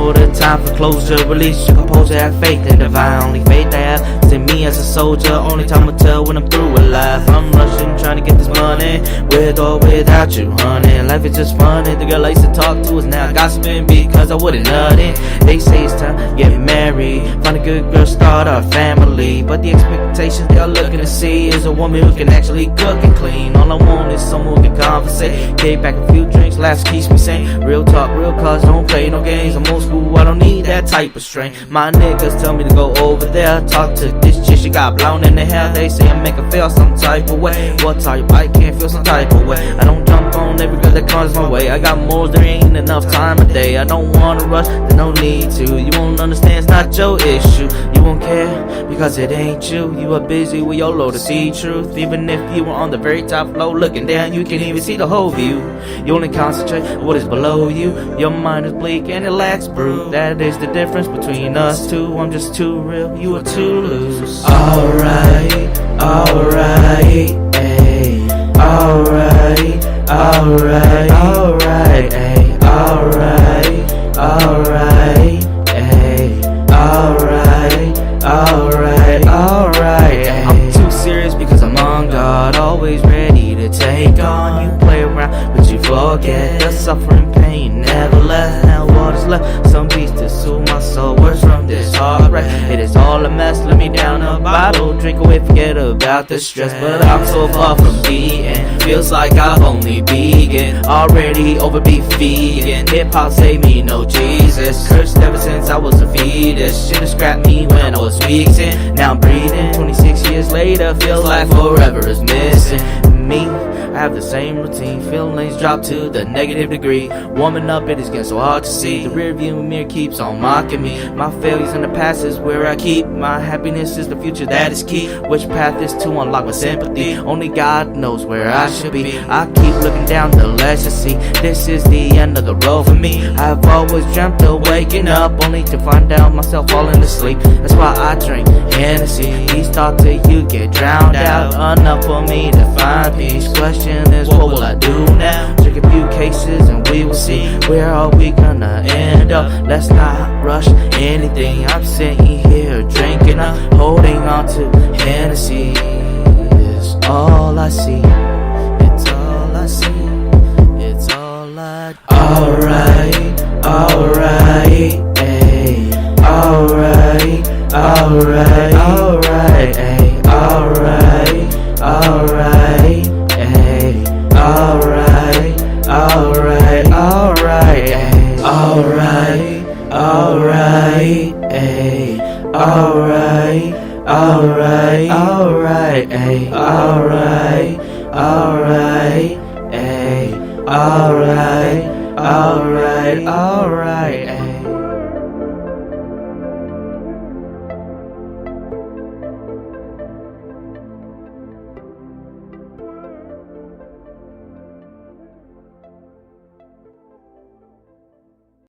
know the time for closure. Release your composure, have faith in divine. Only faith I have is in me as a soldier. Only time will tell when I'm through with life. I'm rushing, trying to get this money, with or without you, honey. Life is just funny. The girl I used to talk to is now gossiping because I wouldn't nut it. They say it's time to get married, find a good girl, start our family. But the expectations they are looking to see is a woman who can actually cook and clean. All I want is someone who can conversate, kick back a few drinks, laughs keeps me sane. Real talk, real cause, don't play no games. I'm old school, I don't need that type of strain. My niggas tell me to go over there, talk to this chick, she got blown in the hair. They say I make her feel some type of way. What type? I can't feel some type of way. I don't jump on every girl that comes my way. I got morals, there ain't enough time a day. I don't wanna rush, there's no need to. You won't understand, it's not your issue. You won't care, because it ain't you. You are busy with your load to see truth. Even if you were on the very top floor looking down, you can't even see the whole view. You only concentrate on what is below you. Your mind is bleak and it lacks brew. That is the difference between us two. I'm just too real, you are too loose. Alright, alright, ayy. Alright, alright, alright, ayy. Alright, alright, ayy. Alright, alright, alright, ayy. I'm too serious because I'm on guard, always ready to take on. You play around but you forget the suffering pain never left. Now what is left? Some beats to soothe my soul. Words from this heartbreak. It is all a mess. Let me down a bottle, drink away, forget about the stress. But I'm so far from being. Feels like I've only begun. Already over beef vegan. Hip hop saved me, no Jesus. Cursed ever since I was a fetus. Should've scrapped me when I was weakened. Now I'm breathing. 26 years later, feels like forever is missing me. I have the same routine, feelings drop to the negative degree. Warming up, it is getting so hard to see. The rear view mirror keeps on mocking me. My failures in the past is where I keep my happiness, is the future that is key. Which path is to unlock my sympathy? Only God knows where I should be. I keep looking down the ledge to see this is the end of the road for me. I've always dreamt of waking up, only to find out myself falling asleep. That's why I drink Hennessy. These thoughts of you get drowned out, enough for me to find peace. Question is, what will I do now? Drink a few cases and we will see. Where are we gonna end up? Let's not rush anything. I'm sitting here drinking up, holding on to Hennessy. It's all I see. It's all I see. It's all I do. Alright, alright, ayy. Alright, alright, alright, ayy. Alright, alright. Alright, alright, alright, ayy. Alright, alright, ayy. Alright, alright, alright, ayy. Alright, alright, ayy. Alright, alright, alright, ayy.